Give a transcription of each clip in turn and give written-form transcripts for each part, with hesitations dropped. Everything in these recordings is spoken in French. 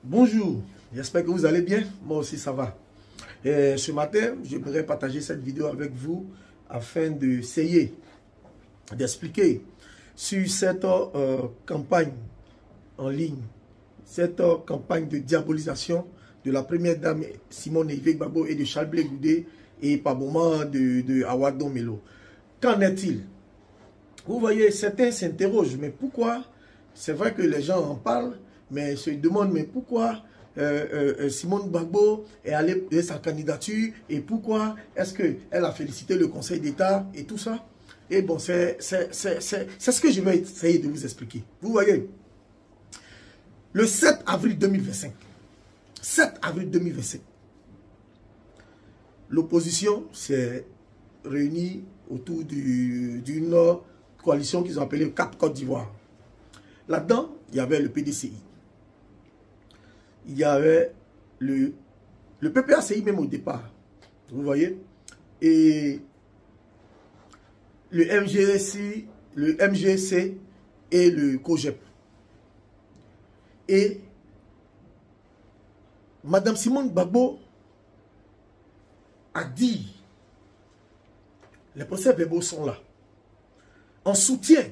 Bonjour, j'espère que vous allez bien. Moi aussi ça va. Et ce matin, j'aimerais partager cette vidéo avec vous afin d'essayer d'expliquer sur cette campagne en ligne, cette campagne de diabolisation de la première dame Simone Gbagbo et de Charles Blé Goudé et par moment de Awadon Melo. Qu'en est-il? Vous voyez, certains s'interrogent, mais pourquoi? C'est vrai que les gens en parlent, mais se demandent, mais pourquoi Simone Gbagbo est allée de sa candidature et pourquoi est-ce qu'elle a félicité le Conseil d'État et tout ça? Et bon, c'est ce que je vais essayer de vous expliquer. Vous voyez, le 7 avril 2025, l'opposition s'est réunie autour d'une coalition qu'ils ont appelée Cap Côte d'Ivoire. Là-dedans, il y avait le PDCI. Il y avait le PPACI même au départ. Vous voyez? Et le MGC et le COGEP. Et Madame Simone Gbagbo a dit, les procès-verbaux sont là, en soutien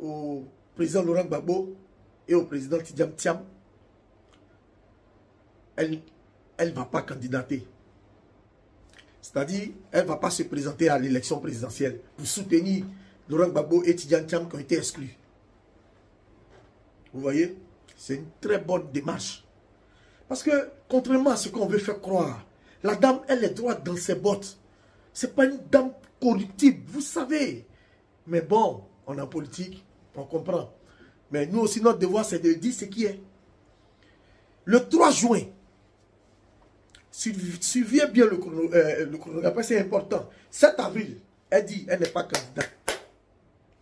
au président Laurent Gbagbo et au président Tidjam Thiam, elle ne va pas candidater. C'est-à-dire, elle ne va pas se présenter à l'élection présidentielle pour soutenir Laurent Gbagbo et Tidjam Thiam qui ont été exclus. Vous voyez? C'est une très bonne démarche. Parce que, contrairement à ce qu'on veut faire croire, la dame, elle est droite dans ses bottes. Ce n'est pas une dame corruptible, vous savez. Mais bon, on est en politique, on comprend. Mais nous aussi, notre devoir, c'est de dire ce qui est. Le 3 juin, suivez bien le chronogramme, c'est important. 7 avril, elle dit, elle n'est pas candidate.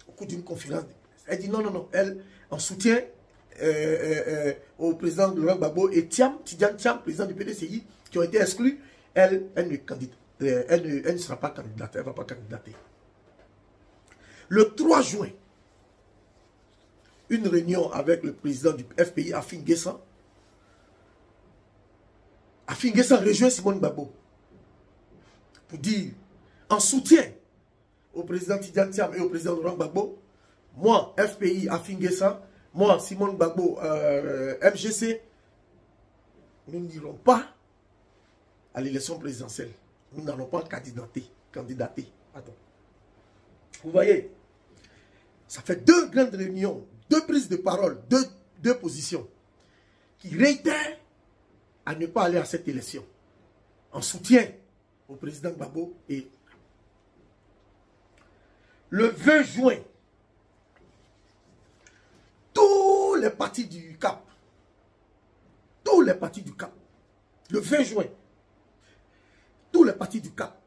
Au cours d'une conférence, elle dit non, elle, en soutien au président Laurent Gbagbo et Tidjam Thiam, président du PDCI, qui ont été exclus, elle ne sera pas candidate, elle ne va pas candidater. Le 3 juin, une réunion avec le président du FPI, Afin Guessan. Afin Guessan rejoint Simone Gbagbo pour dire, en soutien au président Tidjam Thiam et au président Laurent Gbagbo, moi, FPI, Afin Guessan, moi, Simone Gbagbo, MGC, nous n'irons pas à l'élection présidentielle. Nous n'allons pas candidater. Pardon. Vous voyez, ça fait deux grandes réunions, deux prises de parole, deux positions qui réitèrent à ne pas aller à cette élection en soutien au président Gbagbo. Et le 20 juin, tous les partis du CAP, le 20 juin, tous les partis du CAP,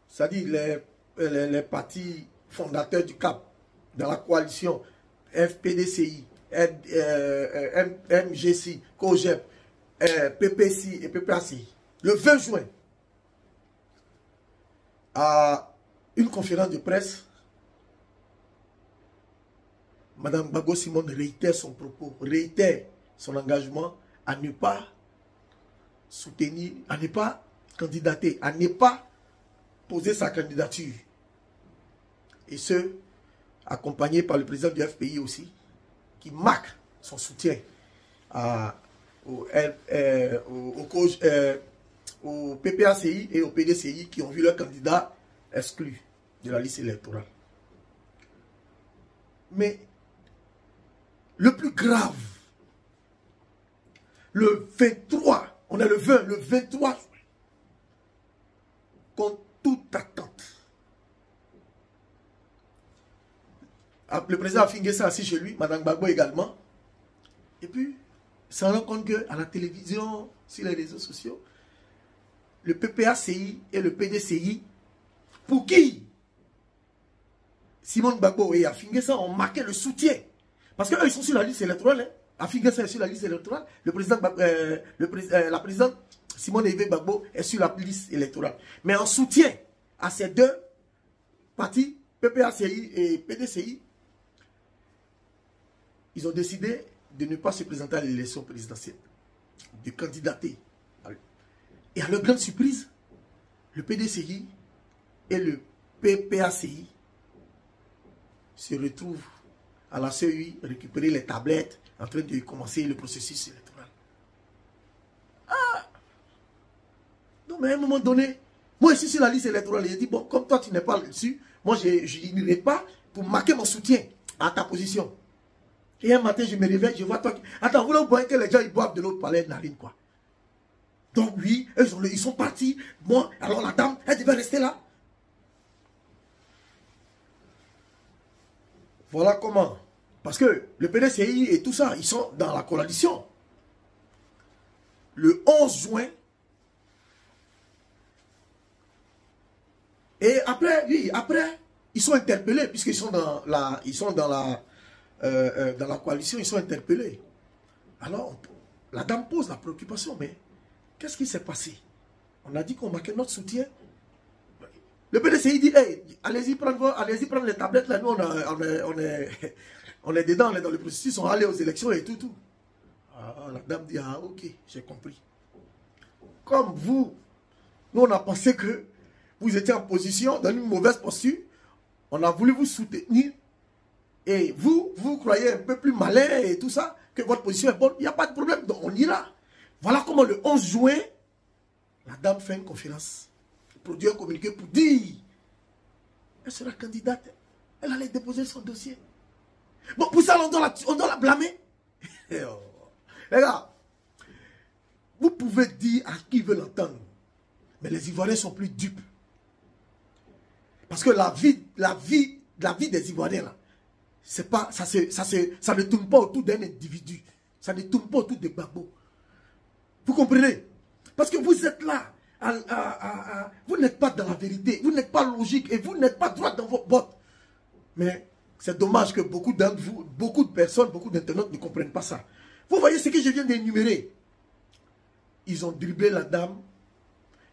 c'est-à-dire les partis fondateurs du CAP, dans la coalition FPDCI, MGC, COGEP, PPC et PPACI, le 20 juin, à une conférence de presse, Madame Gbagbo Simone réitère son propos, réitère son engagement à ne pas soutenir, à ne pas candidater, à ne pas poser sa candidature. Et ce, accompagné par le président du FPI aussi, qui marque son soutien au PPACI et au PDCI qui ont vu leur candidat exclu de la liste électorale. Mais le plus grave, le 23, on est le 23 juin, contre toute attente, le président a fingé ça assis chez lui, Madame Gbagbo également, et puis, ça rend compte qu'à la télévision, sur les réseaux sociaux, le PPACI et le PDCI, pour qui Simone Gbagbo et Afin Guessan ont marqué le soutien. Parce qu'eux, ils sont sur la liste électorale. Hein. Afin Guessan est sur la liste électorale. La présidente Simone Gbagbo est sur la liste électorale. Mais en soutien à ces deux partis, PPACI et PDCI, ils ont décidé de ne pas se présenter à l'élection présidentielle, de candidater. Et à leur grande surprise, le PDCI et le PPACI se retrouvent à la CEI, récupérer les tablettes, en train de commencer le processus électoral. Ah! Non, mais à un moment donné, moi ici sur la liste électorale, j'ai dit, bon, comme toi tu n'es pas dessus, moi je n'irai pas pour marquer mon soutien à ta position. Et un matin, je me réveille, je vois toi. Attends, vous voyez que les gens ils boivent de l'eau par les narines, quoi. Donc oui, ils sont partis. Moi, alors la dame, elle devait rester là. Voilà comment. Parce que le PDCI et tout ça, ils sont dans la coalition. Le 11 juin. Et après, oui, après, ils sont interpellés, puisqu'ils sont dans la, dans la coalition, ils sont interpellés. Alors, la dame pose la préoccupation, mais qu'est-ce qui s'est passé? On a dit qu'on marquait notre soutien. Le PDCI dit, hey, allez-y prendre les tablettes, là, nous on est dedans, on est dans le processus, on va aller aux élections et tout. Ah, la dame dit, ah ok, j'ai compris. Comme vous, nous on a pensé que vous étiez en position, dans une mauvaise posture, on a voulu vous soutenir, et vous croyez un peu plus malin et tout ça, que votre position est bonne, il n'y a pas de problème, donc on ira. Voilà comment le 11 juin, la dame fait une conférence, produit un communiqué pour dire, elle sera candidate, elle allait déposer son dossier. Bon, pour ça, on doit la blâmer. Les gars, vous pouvez dire à qui veut l'entendre, mais les Ivoiriens sont plus dupes. Parce que la vie des Ivoiriens, là, c'est pas, ça ne tourne pas autour d'un individu. Ça ne tourne pas autour de Gbagbo. Vous comprenez? Parce que vous êtes là, vous n'êtes pas dans la vérité, vous n'êtes pas logique et vous n'êtes pas droit dans vos bottes. Mais c'est dommage que beaucoup d'entre vous, beaucoup de personnes, beaucoup d'internautes ne comprennent pas ça. Vous voyez ce que je viens d'énumérer? Ils ont dribblé la dame.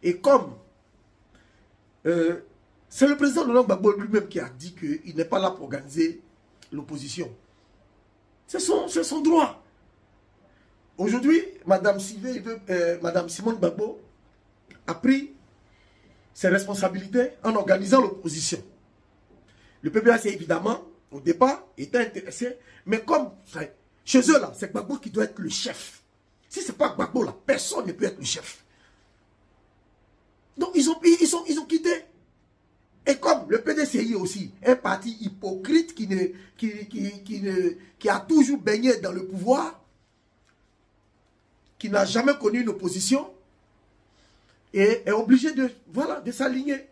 Et comme c'est le président Laurent Gbagbo lui-même qui a dit qu'il n'est pas là pour organiser l'opposition. C'est son droit. Aujourd'hui, Madame Simone Gbagbo a pris ses responsabilités en organisant l'opposition. Le PPAC, évidemment, au départ, était intéressé, mais comme chez eux, là, c'est Gbagbo qui doit être le chef. Si ce n'est pas Gbagbo, là, personne ne peut être le chef. Donc, ils ont quitté. Et comme le PDCI aussi, un parti hypocrite qui a toujours baigné dans le pouvoir, qui n'a jamais connu une opposition, et est obligé de s'aligner.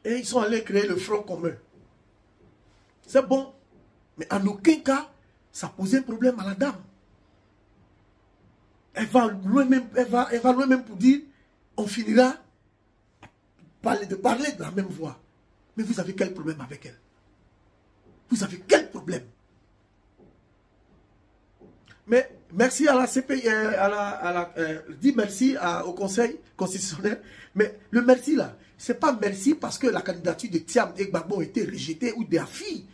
Et ils sont allés créer le Front commun. C'est bon, mais en aucun cas, ça posait un problème à la dame. Elle va loin-même pour dire, on finira de parler de la même voix. Mais vous avez quel problème avec elle? Vous avez quel problème? Mais merci à la CPI, dit merci au Conseil constitutionnel. Mais le merci là, c'est pas merci parce que la candidature de Thiam et Gbagbo a été rejetée ou d'Afi.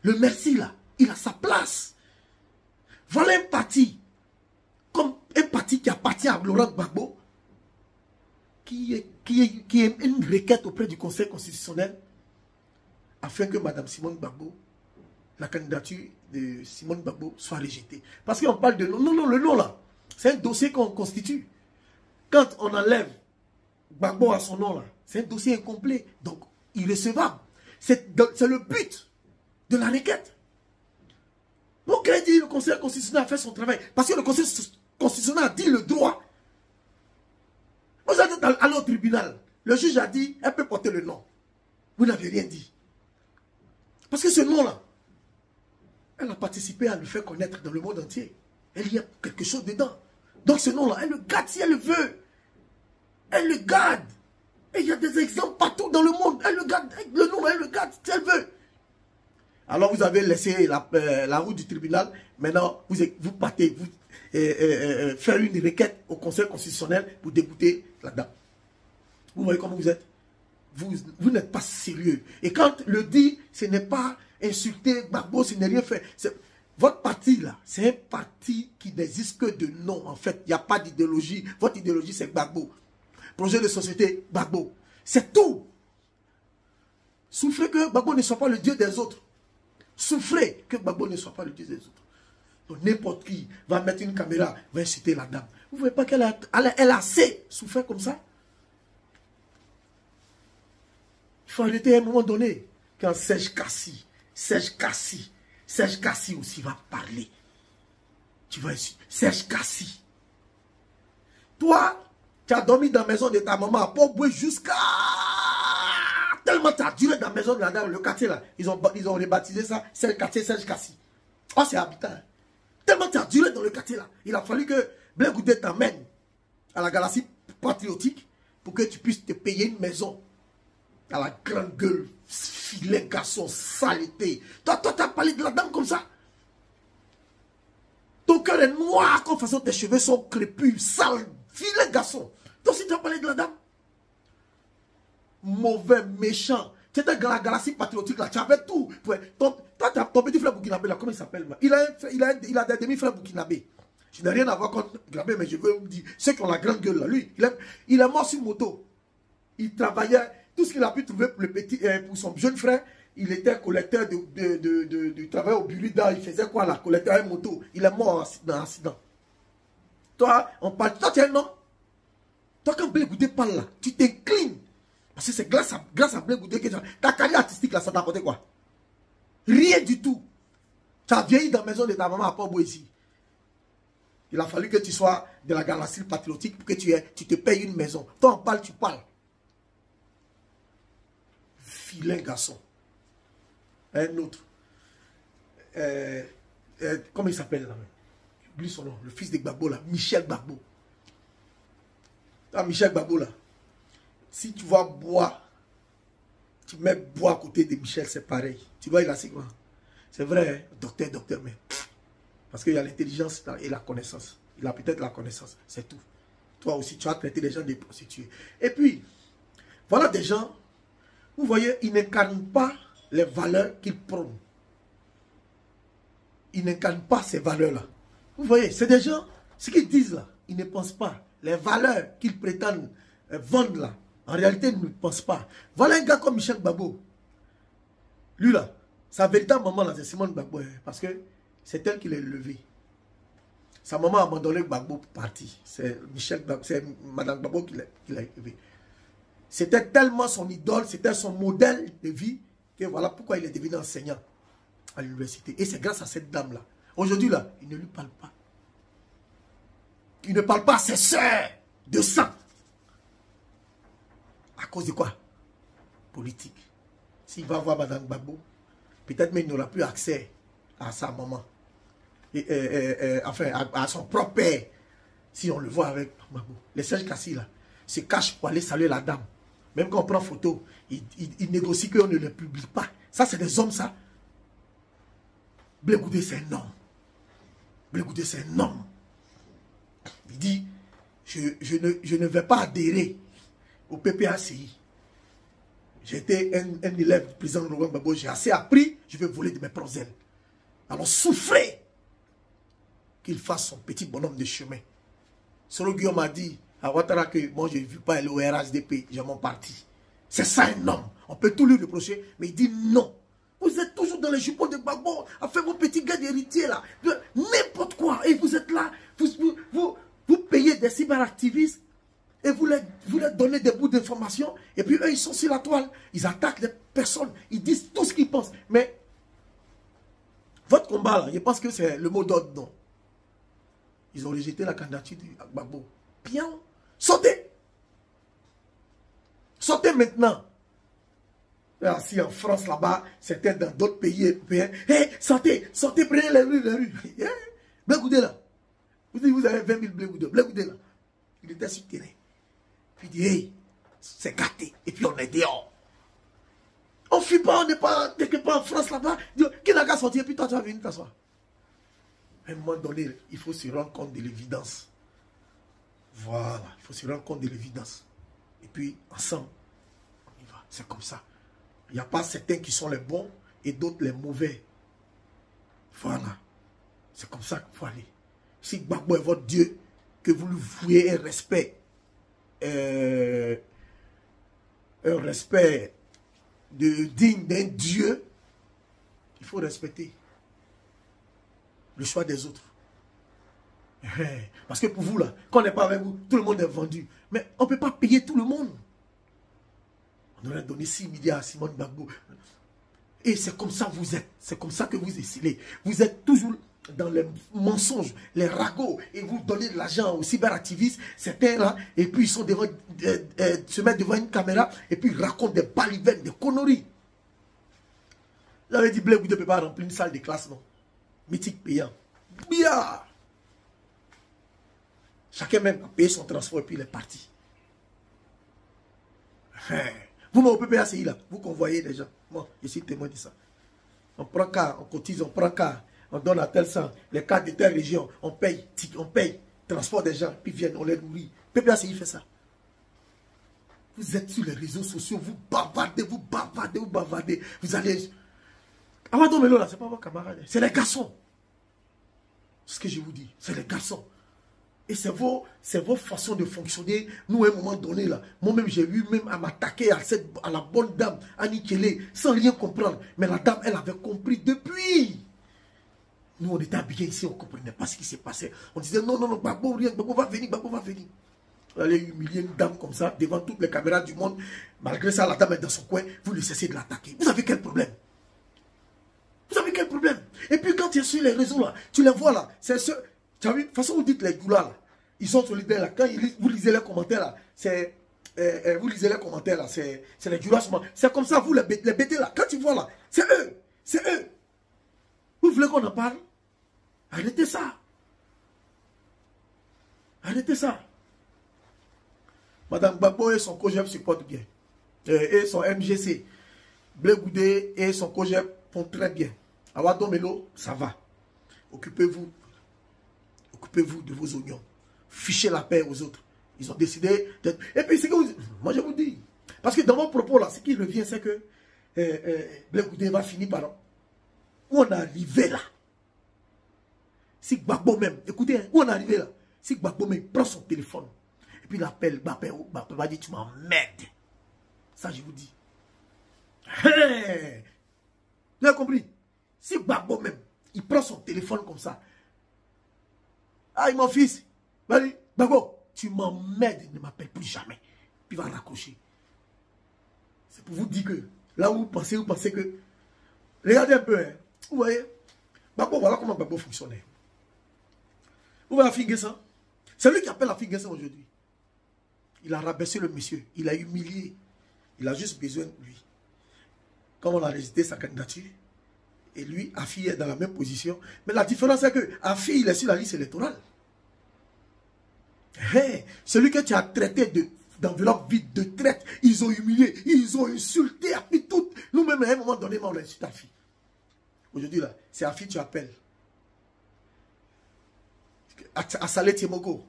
Le merci là, il a sa place. Voilà un parti, comme un parti qui appartient à Laurent Gbagbo, qui est une requête auprès du Conseil constitutionnel afin que Mme Simone Gbagbo, la candidature de Simone Gbagbo soit rejetée. Parce qu'on parle de nom. Non, le nom là, c'est un dossier qu'on constitue. Quand on enlève Gbagbo à son nom là, c'est un dossier incomplet, donc irrecevable. C'est le but de la requête. Donc, il dit le Conseil constitutionnel a fait son travail. Parce que le Conseil constitutionnel a dit le droit. Vous êtes allé au tribunal. Le juge a dit, elle peut porter le nom. Vous n'avez rien dit. Parce que ce nom-là, elle a participé à le faire connaître dans le monde entier. Elle y a quelque chose dedans. Donc ce nom-là, elle le garde si elle le veut. Elle le garde. Et il y a des exemples partout dans le monde. Elle le garde. Le nom, elle le garde si elle veut. Alors vous avez laissé la route du tribunal. Maintenant, vous partez faire une requête au Conseil constitutionnel pour débouter la dame. Vous voyez comment vous êtes? Vous n'êtes pas sérieux. Et quand le dit, ce n'est pas insulter Gbagbo, ce n'est rien fait. Votre parti là, c'est un parti qui n'existe que de nom en fait. Il n'y a pas d'idéologie. Votre idéologie c'est Gbagbo. Projet de société, Gbagbo. C'est tout. Souffrez que Gbagbo ne soit pas le Dieu des autres. Souffrez que Gbagbo ne soit pas le Dieu des autres. Donc n'importe qui va mettre une caméra, va inciter la dame. Vous ne voyez pas qu'elle a assez souffert comme ça? Il faut arrêter à un moment donné. Quand Serge Kassi aussi va parler. Tu vas ici. Serge Kassi. Toi, tu as dormi dans la maison de ta maman à Port-Boué jusqu'à... Tellement tu as duré dans la maison de la dame, le quartier là. Ils ont rebaptisé ça, c'est le quartier Serge Kassi. Oh, c'est habitant. Tellement tu as duré dans le quartier là. Il a fallu que Blé Goudé t'emmène à la galaxie patriotique pour que tu puisses te payer une maison. À la grande gueule, filet, garçon, saleté. Toi, tu as parlé de la dame comme ça. Ton cœur est noir, comme façon tes cheveux sont crépus, sales, filet, garçon. Toi aussi, tu as parlé de la dame. Mauvais, méchant. Tu étais dans la galaxie patriotique là, tu avais tout. Ton petit frère burkinabé là, comment il s'appelle? Il a des demi-frères burkinabés. Je n'ai rien à voir contre Burkinabé, mais je veux vous dire, ceux qui ont la grande gueule là, lui, il est mort sur moto. Il travaillait, tout ce qu'il a pu trouver pour son jeune frère, il était collecteur du travail au Burida. Il faisait quoi là? Collecteur de moto. Il est mort dans un accident. Toi, on parle. Toi, tu es un homme. Toi, quand Blé Goudé parle là, tu t'inclines. Parce que c'est grâce à Blé Goudé que ta carrière artistique là, ça t'a apporté quoi? Rien du tout. Tu as vieilli dans la maison de ta maman à Port-Boué ici. Il a fallu que tu sois de la galaxie patriotique pour que tu te payes une maison. Toi, on parle, tu parles. Vilain garçon. Un autre. Comment il s'appelle là? J'oublie son nom. Le fils de Gbagbo là. Michel Gbagbo. Ah, Michel Gbagbo là. Si tu vas boire, tu mets bois à côté de Michel, c'est pareil. Tu vois, il a assez grand. C'est vrai, hein? Docteur, mais. Parce qu'il y a l'intelligence et la connaissance. Il a peut-être la connaissance. C'est tout. Toi aussi, tu as traité les gens des prostituées. Et puis, voilà des gens. Vous voyez, ils n'incarnent pas les valeurs qu'ils prônent. Ils n'incarnent pas ces valeurs-là. Vous voyez, c'est des gens, ce qu'ils disent là, ils ne pensent pas. Les valeurs qu'ils prétendent vendre là, en réalité, ils ne pensent pas. Voilà un gars comme Michel Gbagbo. Lui là, sa véritable maman là, c'est Simone Gbagbo. Parce que c'est elle qui l'a élevé. Sa maman a abandonné Gbagbo pour partir. C'est Madame Gbagbo qui l'a élevé. C'était tellement son idole, c'était son modèle de vie, que voilà pourquoi il est devenu enseignant à l'université. Et c'est grâce à cette dame-là. Aujourd'hui, là, il ne lui parle pas. Il ne parle pas à ses sœurs de sang. À cause de quoi? Politique. S'il va voir Madame Gbagbo, peut-être même il n'aura plus accès à sa maman. Enfin, à son propre père. Si on le voit avec Gbagbo. Les Serge Kassi, là, se cachent pour aller saluer la dame. Même quand on prend photo, ils négocient qu'on ne le publie pas. Ça, c'est des hommes, ça. Blé Goudé, c'est un homme. Blé Goudé, c'est un homme. Il dit, je ne vais pas adhérer au PPACI. J'étais un élève du président Laurent Gbagbo. J'ai assez appris, je vais voler de mes propres ailes. Alors souffrez qu'il fasse son petit bonhomme de chemin. Solo Guillaume m'a dit à Ouattara que moi je ne vis pas aller au RHDP, j'ai mon parti. C'est ça un homme. On peut tout lui reprocher, mais il dit non. Vous êtes toujours dans les jupons de Gbagbo à faire vos petits gars d'héritiers là. N'importe quoi. Et vous êtes là, vous payez des cyberactivistes et vous leur donnez des bouts d'informations. Et puis eux, ils sont sur la toile. Ils attaquent des personnes. Ils disent tout ce qu'ils pensent. Mais votre combat là, je pense que c'est le mot d'ordre, non. Ils ont rejeté la candidature de Gbagbo. Bien, sautez. Sautez maintenant. Si en France là-bas, c'était dans d'autres pays européens. Hey, sortez, prenez les rues. Blé Goudé là. Vous avez 20 000 Blé Goudé. Blé Goudé là. Il était sur le terrain. Puis il dit, hey, c'est gâté. Et puis on est dehors. On ne fuit pas, on n'est pas quelque part en France là-bas. Qui n'a qu'à sortir, et puis toi tu vas venir t'asseoir. À un moment donné, il faut se rendre compte de l'évidence. Voilà, il faut se rendre compte de l'évidence. Et puis, ensemble, on y va. C'est comme ça. Il n'y a pas certains qui sont les bons et d'autres les mauvais. Voilà. C'est comme ça qu'il faut aller. Si Gbagbo est votre Dieu, que vous lui vouez un respect digne d'un Dieu, il faut respecter le choix des autres. Parce que pour vous, là, quand on n'est pas avec vous, tout le monde est vendu. Mais on ne peut pas payer tout le monde. On aurait donné 6 milliards à Simone Gbagbo. Et c'est comme ça que vous êtes. C'est comme ça que vous essayez. Vous êtes toujours dans les mensonges, les ragots. Et vous donnez de l'argent aux cyberactivistes. Certains là. Et puis ils sont devant, se mettent devant une caméra. Et puis ils racontent des balivernes, des conneries. J'avais dit, Blé, vous ne pouvez pas remplir une salle de classe, non. Mythique payant. Bien. Chacun même a payé son transport et puis il est parti. Vous-même au PPACI là, vous convoyez les gens. Moi, je suis témoin de ça. On prend car, on cotise, on prend car, on donne à tel sang, les cartes de telle région, on paye, transport des gens, puis viennent, on les nourrit. PPACI fait ça. Vous êtes sur les réseaux sociaux, vous bavardez, vous bavardez, vous bavardez. Vous allez... Amadou Melo là, c'est pas vos camarades, c'est les garçons. C'est ce que je vous dis, c'est les garçons. Et c'est vos façons de fonctionner. Nous, à un moment donné, là, moi-même, j'ai eu même à m'attaquer à la bonne dame, Annie Kelly, sans rien comprendre. Mais la dame, elle avait compris depuis. Nous, on était habillés ici, on ne comprenait pas ce qui s'est passé. On disait, non, non, non, Gbagbo, rien, Gbagbo va venir, Gbagbo va venir. Vous allez humilier une dame comme ça, devant toutes les caméras du monde. Malgré ça, la dame est dans son coin, vous lui cessez de l'attaquer. Vous avez quel problème? Vous avez quel problème? Et puis, quand tu es sur les réseaux, là, tu les vois, là, c'est ce... Tu as vu, de toute façon, vous dites les doulas là, ils sont solidaires là. Quand vous lisez les commentaires là, c'est. Vous lisez les commentaires là, c'est les doulas. C'est comme ça, vous les bêtez là. Quand tu vois là, c'est eux. C'est eux. Vous voulez qu'on en parle? Arrêtez ça. Arrêtez ça. Madame Gbagbo et son COGEP supportent bien. Et son MGC, Blé Goudé et son COGEP font très bien. Amadou Melo, ça va. Occupez-vous de vos oignons. Fichez la paix aux autres. Ils ont décidé d'être... Et puis, c'est que vous... Moi, je vous dis. Parce que dans mon propos, là, ce qui revient, c'est que Blé Goudé va finir par... Où on est arrivé, là. Si Gbagbo même... Écoutez, où on est arrivé, là. Si Gbagbo même prend son téléphone, et puis il appelle Gbagbo, va dire, tu m'emmerdes. Ça, je vous dis. Hey! Vous avez compris? Si Gbagbo même, il prend son téléphone comme ça, ah, mon fils, Gbagbo, tu m'emmerdes, ne m'appelle plus jamais. Puis il va raccrocher. C'est pour vous dire que, là où vous pensez que... Regardez un peu, hein. Vous voyez, Gbagbo, voilà comment Gbagbo fonctionnait. Vous voyez Afin-N'Guessan? C'est lui qui appelle Afin-N'Guessan aujourd'hui. Il a rabaissé le monsieur, il a humilié. Il a juste besoin de lui. Comme on a rejeté sa candidature, et lui, Afi est dans la même position. Mais la différence est que Afi, il est sur la liste électorale. Hey, celui que tu as traité d'enveloppe vide, de traite, ils ont humilié, ils ont insulté Afi tout. Nous-mêmes, à un moment donné, on a insulté Afi. Aujourd'hui, là, c'est Afi tu appelles. À Salé Tiemogo,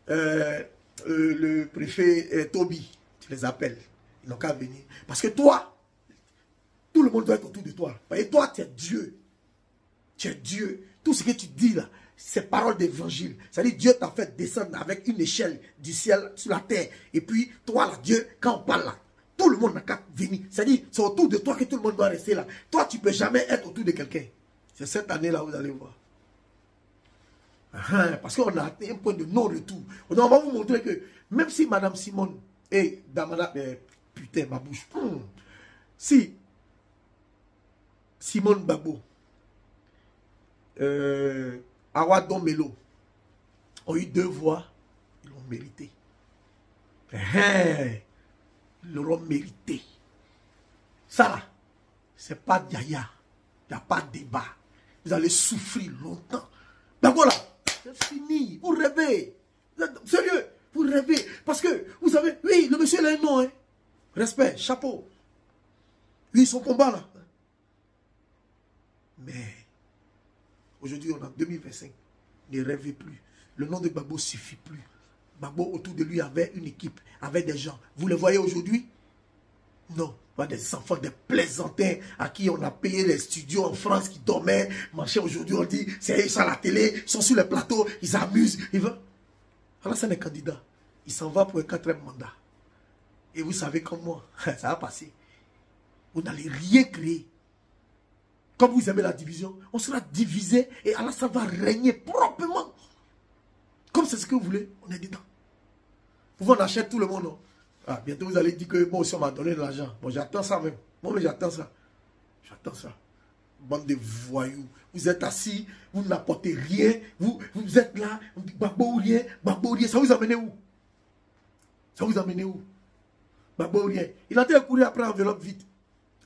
le préfet Toby, tu les appelles. Ils n'ont qu'à venir. Parce que toi, tout le monde doit être autour de toi. Et toi, tu es Dieu. Tu es Dieu. Tout ce que tu dis là, c'est parole d'évangile. C'est-à-dire Dieu t'a fait descendre avec une échelle du ciel sur la terre. Et puis, toi là, Dieu, quand on parle là, tout le monde n'a qu'à venir. C'est-à-dire, c'est autour de toi que tout le monde doit rester là. Toi, tu ne peux jamais être autour de quelqu'un. C'est cette année-là, vous allez voir. Parce qu'on a atteint un point de non-retour. On va vous montrer que, même si Madame Simone est dans putain, ma bouche. Si Simone Gbagbo, Amadou Melo ont eu 2 voix, ils l'ont mérité. Ils l'auront mérité. Ça là, c'est pas Yaya. Il n'y a pas de débat. Vous allez souffrir longtemps. D'abord là, c'est fini. Vous rêvez. Sérieux, vous rêvez. Parce que, vous savez, oui, le monsieur il a un nom. Hein. Respect, chapeau. Oui, son combat là. Mais, aujourd'hui, on est en 2025. Ne rêvez plus. Le nom de Gbagbo ne suffit plus. Gbagbo, autour de lui, avait une équipe, avait des gens. Vous les voyez aujourd'hui? Non, pas des enfants, des plaisantins à qui on a payé les studios en France qui dormaient. Marchaient aujourd'hui, on dit, c'est ils sont à la télé, ils sont sur les plateaux, ils amusent. Alassane est candidat. Il s'en va pour un 4e mandat. Et vous savez comme moi, ça va passer. Vous n'allez rien créer. Comme vous aimez la division, on sera divisé et Alassane va régner proprement. Comme c'est ce que vous voulez, on est dedans. Vous on achète tout le monde. Non? Ah, bientôt vous allez dire que moi aussi on m'a donné de l'argent. Bon, j'attends ça même. Moi, mais j'attends ça. J'attends ça. Bande de voyous. Vous êtes assis, vous n'apportez rien. Vous êtes là, Gbagbo ou rien, Gbagbo ou rien. Ça vous amène où? Ça vous amène où? Gbagbo ou rien. Il a été courir après enveloppe vite.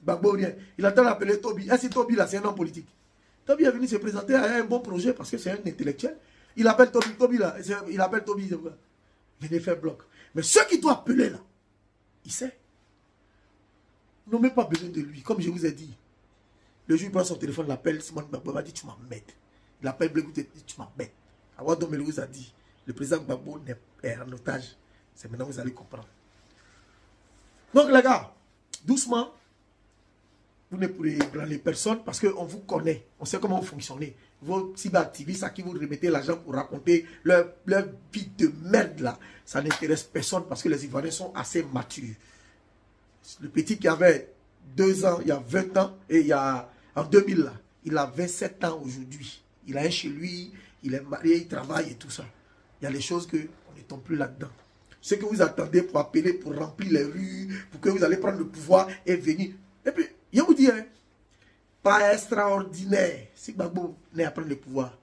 Gbagbo ou rien. Il a été appelé Toby. Est-ce que Toby là, c'est un homme politique? Toby est venu se présenter à un bon projet parce que c'est un intellectuel. Il appelle Toby. Toby là, il appelle Toby. Venez faire bloc. Mais ceux qui doivent appeler là, il sait. Ils n'ont même pas besoin de lui. Comme je vous ai dit. Le jour où il prend son téléphone, il appelle Simon Gbagbo, il va dire tu m'embêtes. Il appelle Blégou, il dit tu m'embêtes. Alors Domelo vous a dit, le président Gbagbo est en otage. C'est maintenant que vous allez comprendre. Donc les gars, doucement, vous ne pourrez ébranler personne parce qu'on vous connaît. On sait comment vous fonctionnez. Vos cyberactivistes à qui vous remettez l'argent pour raconter leur vie de merde là, ça n'intéresse personne parce que les Ivoiriens sont assez matures. Le petit qui avait 2 ans, il y a 20 ans, et il y a en 2000 là, il a 27 ans aujourd'hui. Il a un chez lui, il est marié, il travaille et tout ça. Il y a des choses que on ne tombe plus là-dedans. Ce que vous attendez pour appeler, pour remplir les rues, pour que vous allez prendre le pouvoir et venir. Et puis, je vous dis, hein, pas extraordinaire. Si Gbagbo n'est à prendre le pouvoir,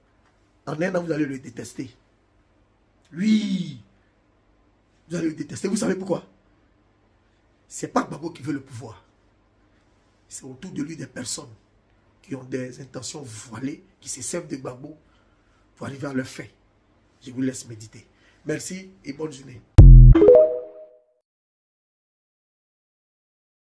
en un an, vous allez le détester. Lui, vous allez le détester. Vous savez pourquoi? C'est pas Gbagbo qui veut le pouvoir. C'est autour de lui des personnes qui ont des intentions voilées, qui se servent de Gbagbo pour arriver à leur fin. Je vous laisse méditer. Merci et bonne journée.